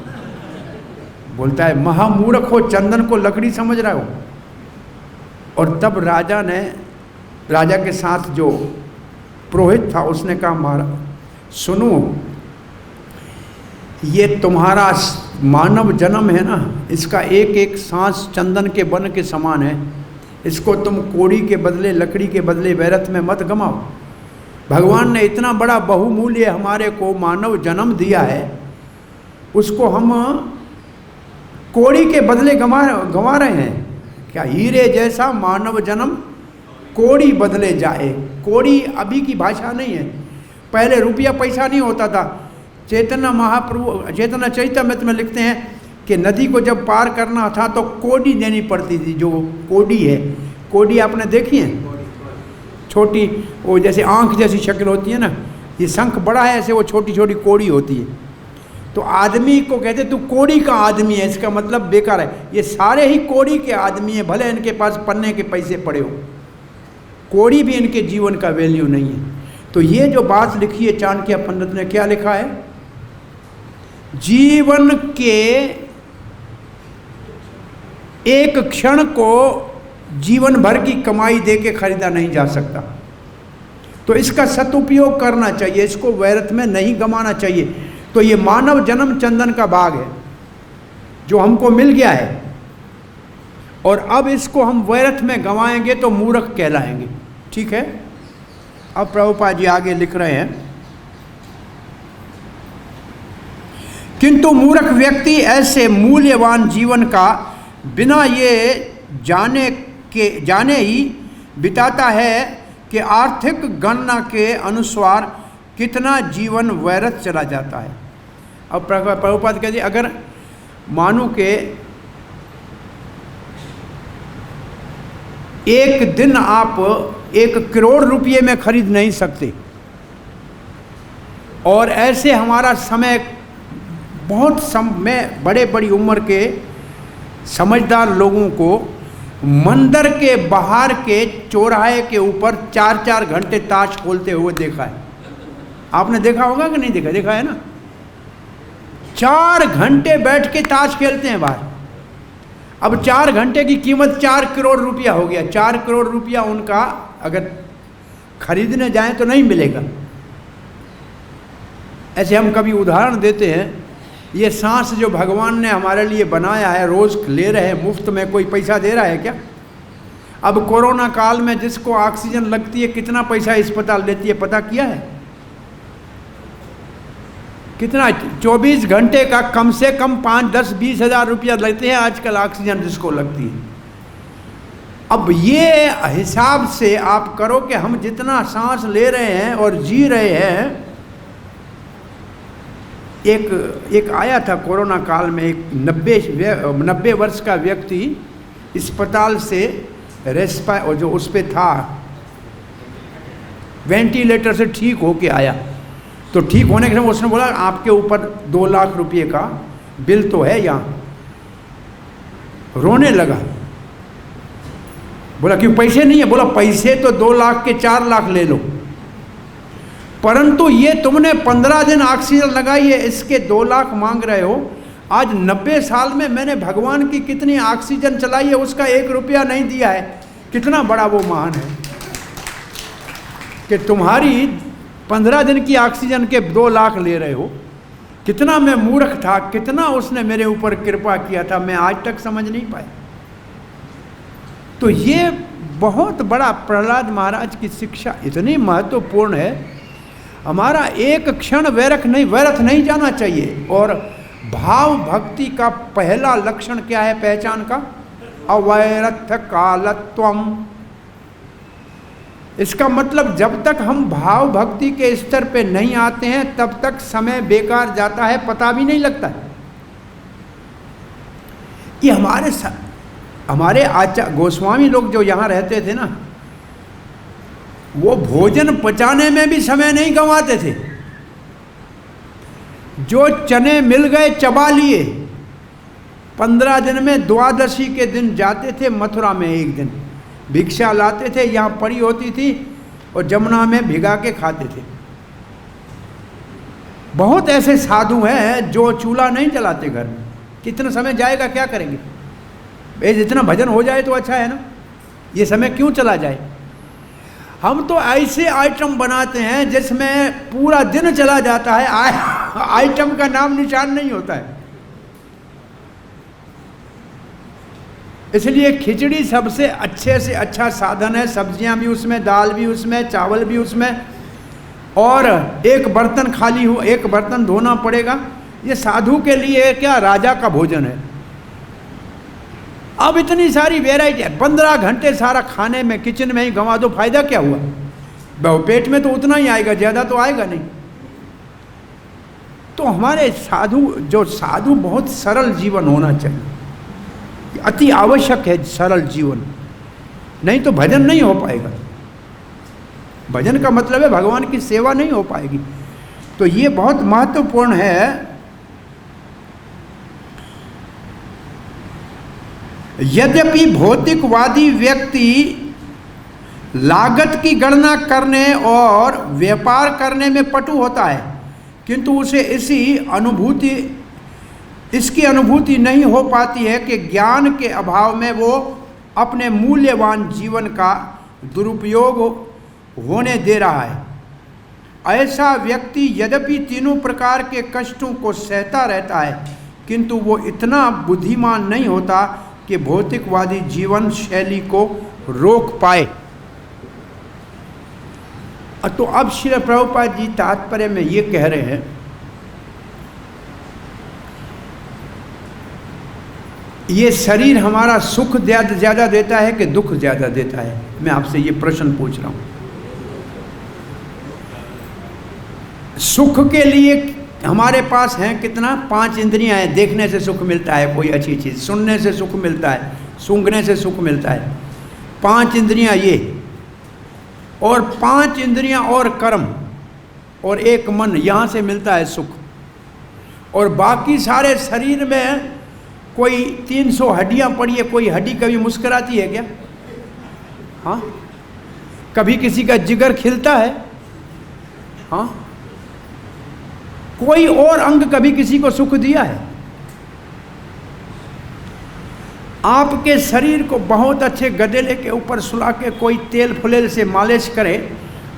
बोलता है महामूर्ख हो, चंदन को लकड़ी समझ रहा हो। और तब राजा के साथ जो पुरोहित था उसने कहा महाराज सुनो, ये तुम्हारा मानव जन्म है ना, इसका एक एक सांस चंदन के बन के समान है, इसको तुम कोड़ी के बदले लकड़ी के बदले व्यर्थ में मत गमाओ। भगवान ने इतना बड़ा बहुमूल्य हमारे को मानव जन्म दिया है, उसको हम कोड़ी के बदले गंवा रहे हैं क्या? हीरे जैसा मानव जन्म कोड़ी बदले जाए। कोड़ी अभी की भाषा नहीं है, पहले रुपया पैसा नहीं होता था। चैतन्य चरितमृत में लिखते हैं कि नदी को जब पार करना था तो कोडी देनी पड़ती थी। जो कोडी है, कोडी आपने देखी है, छोटी वो जैसे आंख जैसी शक्ल होती है ना, ये शंख बड़ा है ऐसे वो छोटी छोटी कोड़ी होती है। तो आदमी को कहते तू कोड़ी का आदमी है, इसका मतलब बेकार है। ये सारे ही कोड़ी के आदमी हैं, भले इनके पास पन्ने के पैसे पड़े हो, कोड़ी भी इनके जीवन का वैल्यू नहीं है। तो ये जो बात लिखी है चाणक्य पंडित ने, क्या लिखा है? जीवन के एक क्षण को जीवन भर की कमाई दे के खरीदा नहीं जा सकता, तो इसका सदुपयोग करना चाहिए, इसको व्यर्थ में नहीं गंवाना चाहिए। तो ये मानव जन्म चंदन का बाग है जो हमको मिल गया है, और अब इसको हम व्यर्थ में गंवाएंगे तो मूर्ख कहलाएंगे। ठीक है, अब प्रभुपाद जी आगे लिख रहे हैं, किंतु मूर्ख व्यक्ति ऐसे मूल्यवान जीवन का बिना ये जाने ही बिताता है कि आर्थिक गणना के अनुसार कितना जीवन व्यर्थ चला जाता है। अब प्रभुपाद कहते अगर मानो के एक दिन आप 1 करोड़ रुपये में खरीद नहीं सकते, और ऐसे हमारा समय बहुत समय बड़े बड़ी उम्र के समझदार लोगों को मंदिर के बाहर के चौराहे के ऊपर 4-4 घंटे ताश खोलते हुए देखा है। आपने देखा होगा कि नहीं देखा? देखा है ना, 4 घंटे बैठ के ताश खेलते हैं बाहर। अब 4 घंटे की कीमत 4 करोड़ रुपया हो गया। 4 करोड़ रुपया उनका अगर खरीदने जाएं तो नहीं मिलेगा। ऐसे हम कभी उदाहरण देते हैं, ये सांस जो भगवान ने हमारे लिए बनाया है, रोज़ ले रहे हैं मुफ्त में, कोई पैसा दे रहा है क्या? अब कोरोना काल में जिसको ऑक्सीजन लगती है कितना पैसा अस्पताल लेती है पता किया है? कितना? 24 घंटे का कम से कम 5, 10, 20 हज़ार रुपया लेते हैं आजकल ऑक्सीजन जिसको लगती है। अब ये हिसाब से आप करो कि हम जितना सांस ले रहे हैं और जी रहे हैं। एक आया था कोरोना काल में, एक 90 वर्ष का व्यक्ति अस्पताल से और जो उस पे था वेंटिलेटर से ठीक होके आया। तो ठीक होने के समय उसने बोला आपके ऊपर 2 लाख रुपये का बिल तो है यहाँ। रोने लगा, बोला क्यों पैसे नहीं है? बोला पैसे तो 2 लाख के 4 लाख ले लो, परंतु ये तुमने 15 दिन ऑक्सीजन लगाई है, इसके 2 लाख मांग रहे हो। आज 90 साल में मैंने भगवान की कितनी ऑक्सीजन चलाई है, उसका 1 रुपया नहीं दिया है। कितना बड़ा वो महान है कि तुम्हारी 15 दिन की ऑक्सीजन के 2 लाख ले रहे हो। कितना मैं मूर्ख था, कितना उसने मेरे ऊपर कृपा किया था, मैं आज तक समझ नहीं पाया। तो ये बहुत बड़ा प्रहलाद महाराज की शिक्षा इतनी महत्वपूर्ण है। हमारा एक क्षण व्यर्थ नहीं जाना चाहिए। और भाव भक्ति का पहला लक्षण क्या है पहचान का? अवैरथ कालत्वम इसका मतलब जब तक हम भाव भक्ति के स्तर पे नहीं आते हैं तब तक समय बेकार जाता है, पता भी नहीं लगता है। ये हमारे गोस्वामी लोग जो यहाँ रहते थे ना, वो भोजन पचाने में भी समय नहीं गंवाते थे। जो चने मिल गए चबा लिए। 15 दिन में द्वादशी के दिन जाते थे मथुरा में, एक दिन भिक्षा लाते थे, यहाँ पड़ी होती थी और जमुना में भिगा के खाते थे। बहुत ऐसे साधु हैं जो चूल्हा नहीं जलाते घर में। कितना समय जाएगा, क्या करेंगे? जितना भजन हो जाए तो अच्छा है ना, ये समय क्यों चला जाए। हम तो ऐसे आइटम बनाते हैं जिसमें पूरा दिन चला जाता है, आइटम का नाम निशान नहीं होता है। इसलिए खिचड़ी सबसे अच्छे से अच्छा साधन है। सब्जियां भी उसमें, दाल भी उसमें, चावल भी उसमें, और एक बर्तन खाली हो, एक बर्तन धोना पड़ेगा। ये साधु के लिए क्या राजा का भोजन है। अब इतनी सारी वेराइटी है, 15 घंटे सारा खाने में, किचन में ही गंवा दो, फायदा क्या हुआ। पेट में तो उतना ही आएगा, ज़्यादा तो आएगा नहीं। तो हमारे साधु बहुत सरल जीवन होना चाहिए, अति आवश्यक है सरल जीवन, नहीं तो भजन नहीं हो पाएगा। भजन का मतलब है भगवान की सेवा नहीं हो पाएगी। तो ये बहुत महत्वपूर्ण है। यद्यपि भौतिकवादी व्यक्ति लागत की गणना करने और व्यापार करने में पटु होता है, किंतु उसे इसकी अनुभूति नहीं हो पाती है कि ज्ञान के अभाव में वो अपने मूल्यवान जीवन का दुरुपयोग होने दे रहा है। ऐसा व्यक्ति यद्यपि तीनों प्रकार के कष्टों को सहता रहता है, किंतु वो इतना बुद्धिमान नहीं होता कि भौतिकवादी जीवन शैली को रोक पाए। तो अब श्री प्रभुपाद जी तात्पर्य में ये कह रहे हैं, ये शरीर हमारा सुख ज़्यादा देता है कि दुख ज़्यादा देता है। मैं आपसे ये प्रश्न पूछ रहा हूँ। सुख के लिए हमारे पास हैं कितना, 5 इंद्रियां हैं। देखने से सुख मिलता है कोई अच्छी चीज़, सुनने से सुख मिलता है, सूंघने से सुख मिलता है। 5 इंद्रियां ये, और 5 इंद्रियां और कर्म, और एक मन, यहाँ से मिलता है सुख। और बाकी सारे शरीर में कोई 300 हड्डियाँ पड़ी है, कोई हड्डी कभी मुस्कुराती है क्या? हाँ, कभी किसी का जिगर खिलता है? हाँ, कोई और अंग कभी किसी को सुख दिया है? आपके शरीर को बहुत अच्छे गदेले के ऊपर सुला के कोई तेल फुलेल से मालिश करे,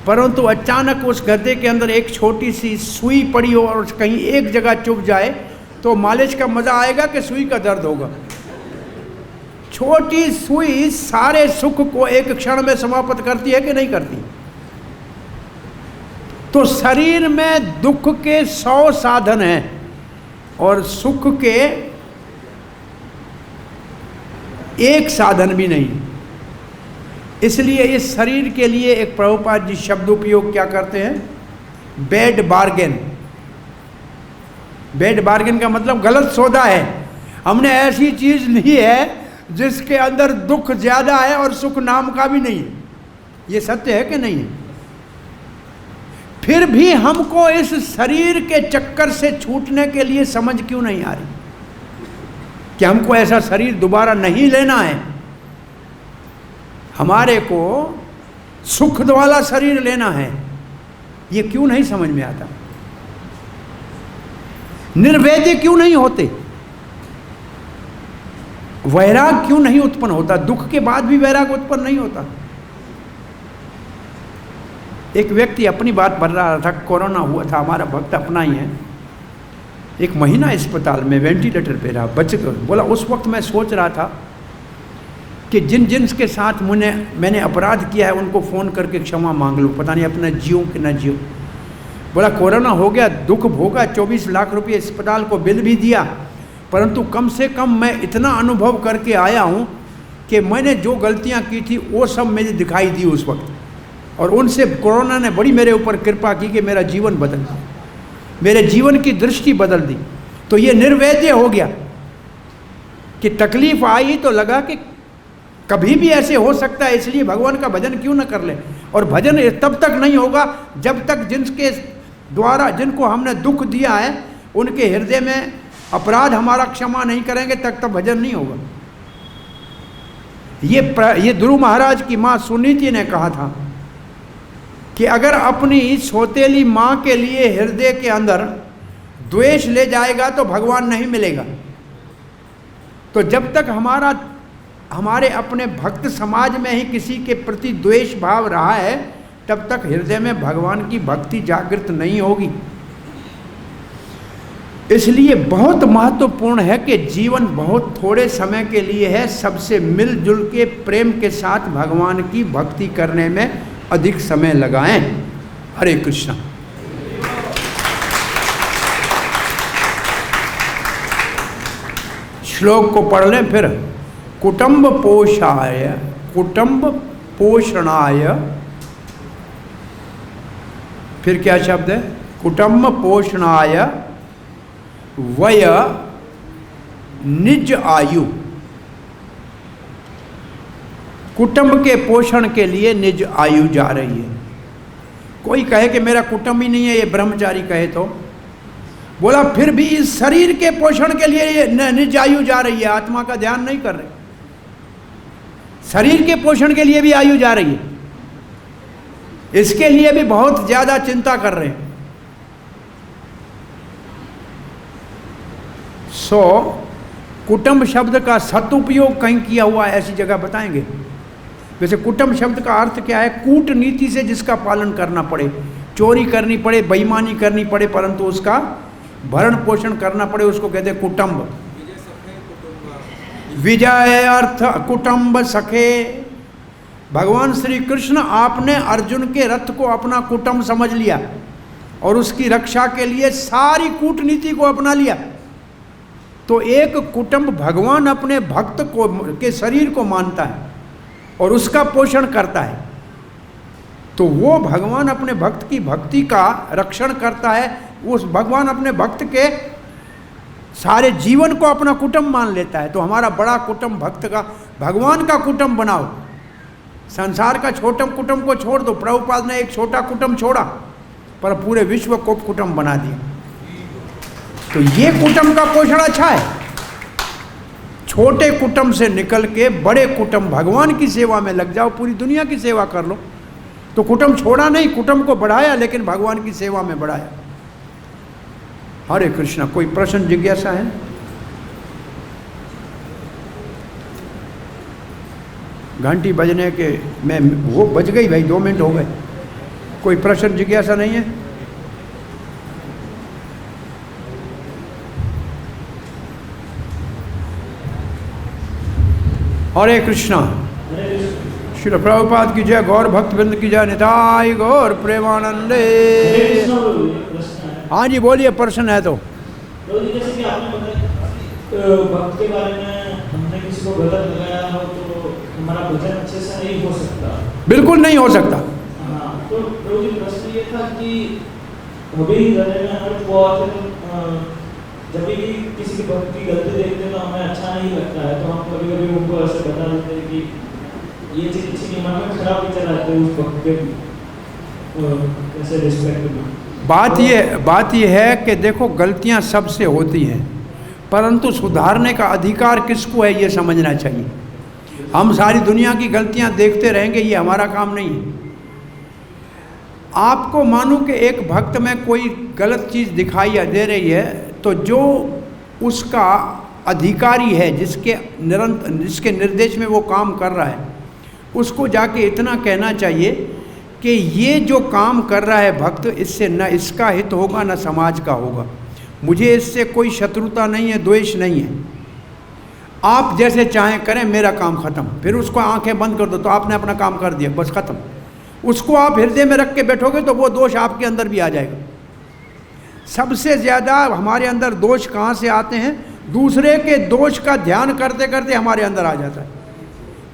परंतु अचानक उस गद्दे के अंदर एक छोटी सी सुई पड़ी हो और कहीं एक जगह चुभ जाए, तो मालिश का मजा आएगा कि सुई का दर्द होगा? छोटी सुई सारे सुख को एक क्षण में समाप्त करती है कि नहीं करती? तो शरीर में दुख के 100 साधन हैं और सुख के एक साधन भी नहीं। इसलिए इस शरीर के लिए एक प्रभुपाद जी शब्द उपयोग क्या करते हैं? Bad bargain. बैड बार्गेन का मतलब गलत सौदा है। हमने ऐसी चीज ली है जिसके अंदर दुख ज्यादा है और सुख नाम का भी नहीं है। ये सत्य है कि नहीं है? फिर भी हमको इस शरीर के चक्कर से छूटने के लिए समझ क्यों नहीं आ रही कि हमको ऐसा शरीर दोबारा नहीं लेना है, हमारे को सुख वाला शरीर लेना है? ये क्यों नहीं समझ में आता? निर्वेद्य क्यों नहीं होते? वैराग क्यों नहीं उत्पन्न होता? दुख के बाद भी वैराग उत्पन्न नहीं होता। एक व्यक्ति अपनी बात बता रहा था, कोरोना हुआ था, हमारा भक्त अपना ही है, 1 महीना अस्पताल में वेंटिलेटर पे रहा, बच गया। बोला उस वक्त मैं सोच रहा था कि जिनके साथ मैंने अपराध किया है उनको फ़ोन करके क्षमा मांग लूँ, पता नहीं अपना जियो कि ना जियो। बोला कोरोना हो गया, दुख भोगा, 24 लाख रुपये अस्पताल को बिल भी दिया, परंतु कम से कम मैं इतना अनुभव करके आया हूँ कि मैंने जो गलतियाँ की थी वो सब मुझे दिखाई दी उस वक्त। और उनसे कोरोना ने बड़ी मेरे ऊपर कृपा की कि मेरा जीवन बदल दिया, मेरे जीवन की दृष्टि बदल दी। तो ये निर्वैद्य हो गया कि तकलीफ आई तो लगा कि कभी भी ऐसे हो सकता है, इसलिए भगवान का भजन क्यों न कर ले। और भजन तब तक नहीं होगा जब तक जिनके द्वारा जिनको हमने दुख दिया है उनके हृदय में अपराध हमारा क्षमा नहीं करेंगे, तब तक भजन नहीं होगा। ये ध्रुव महाराज की माँ सुनीति ने कहा था कि अगर अपनी सौतेली माँ के लिए हृदय के अंदर द्वेष ले जाएगा तो भगवान नहीं मिलेगा। तो जब तक हमारे अपने भक्त समाज में ही किसी के प्रति द्वेष भाव रहा है, तब तक हृदय में भगवान की भक्ति जागृत नहीं होगी। इसलिए बहुत महत्वपूर्ण है कि जीवन बहुत थोड़े समय के लिए है, सबसे मिलजुल के प्रेम के साथ भगवान की भक्ति करने में अधिक समय लगाएं। हरे कृष्णा। श्लोक को पढ़ लें फिर। कुटुंब पोषणाय, फिर क्या शब्द है? कुटुंब पोषणाय वय निज आयु। कुटुंब के पोषण के लिए निज आयु जा रही है। कोई कहे कि मेरा कुटुंब ही नहीं है, ये ब्रह्मचारी कहे तो बोला फिर भी इस शरीर के पोषण के लिए ये निज आयु जा रही है, आत्मा का ध्यान नहीं कर रहे। शरीर के पोषण के लिए भी आयु जा रही है, इसके लिए भी बहुत ज्यादा चिंता कर रहे हैं। कुटुंब शब्द का सदुपयोग कहीं किया हुआ है, ऐसी जगह बताएंगे। वैसे कुटुंब शब्द का अर्थ क्या है? कूटनीति से जिसका पालन करना पड़े, चोरी करनी पड़े, बेईमानी करनी पड़े, परंतु उसका भरण पोषण करना पड़े, उसको कहते हैं कुटुंब। विजय अर्थ कुटुंब सखे। भगवान श्री कृष्ण आपने अर्जुन के रथ को अपना कुटुंब समझ लिया और उसकी रक्षा के लिए सारी कूटनीति को अपना लिया। तो एक कुटुंब भगवान अपने भक्त को के शरीर को मानता है और उसका पोषण करता है, तो वो भगवान अपने भक्त की भक्ति का रक्षण करता है। उस भगवान अपने भक्त के सारे जीवन को अपना कुटुंब मान लेता है। तो हमारा बड़ा कुटुंब भक्त का, भगवान का कुटुंब बनाओ। संसार का छोटा कुटुंब को छोड़ दो। प्रभुपाद ने एक छोटा कुटुंब छोड़ा पर पूरे विश्व को कुटुंब बना दिया। तो ये कुटुंब का पोषण अच्छा है। छोटे कुटुंब से निकल के बड़े कुटुंब भगवान की सेवा में लग जाओ, पूरी दुनिया की सेवा कर लो। तो कुटुंब छोड़ा नहीं, कुटुंब को बढ़ाया, लेकिन भगवान की सेवा में बढ़ाया। हरे कृष्णा। कोई प्रश्न जिज्ञासा है? घंटी बजने के मैं वो बज गई भाई, 2 मिनट हो गए। कोई प्रश्न जिज्ञासा नहीं है? हरे कृष्णा। श्री प्रभुपाद की जय, गौर भक्तवृंद की जय, निताई गौर प्रेमानंदे। हाँ जी बोलिए, प्रश्न है तो। जैसे कि आपने बताया भक्त के बारे में, हमने किसी को गलत लगाया हो तो हमारा भजन अच्छे से नहीं हो सकता। बिल्कुल नहीं हो सकता। हाँ, तो प्रभु जी प्रश्न ये था कि अभी हृदय में हमारे बहुत जब भी किसी की भक्ति गलती देखते हैं तो हमें अच्छा नहीं लगता है, तो हम कभी कभी उनको ऐसे बता देते हैं कि ये चीज़ किसी के मन में खराब विचार आते हैं उस भक्त के कैसे रिस्पेक्ट में। बात ये है कि देखो गलतियां सबसे होती हैं, परंतु सुधारने का अधिकार किसको है ये समझना चाहिए। हम सारी दुनिया की गलतियां देखते रहेंगे, ये हमारा काम नहीं है। आपको मानो कि एक भक्त में कोई गलत चीज़ दिखाई दे रही है, तो जो उसका अधिकारी है, जिसके निर्देश में वो काम कर रहा है, उसको जाके इतना कहना चाहिए कि ये जो काम कर रहा है भक्त, इससे न इसका हित होगा न समाज का होगा। मुझे इससे कोई शत्रुता नहीं है, द्वेष नहीं है। आप जैसे चाहें करें, मेरा काम ख़त्म। फिर उसको आंखें बंद कर दो तो आपने अपना काम कर दिया, बस ख़त्म। उसको आप हृदय में रख के बैठोगे तो वो दोष आपके अंदर भी आ जाएगा। सबसे ज़्यादा हमारे अंदर दोष कहाँ से आते हैं? दूसरे के दोष का ध्यान करते करते हमारे अंदर आ जाता है।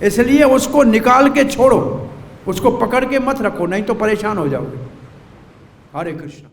इसलिए उसको निकाल के छोड़ो। उसको पकड़ के मत रखो, नहीं तो परेशान हो जाओगे। हरे कृष्ण।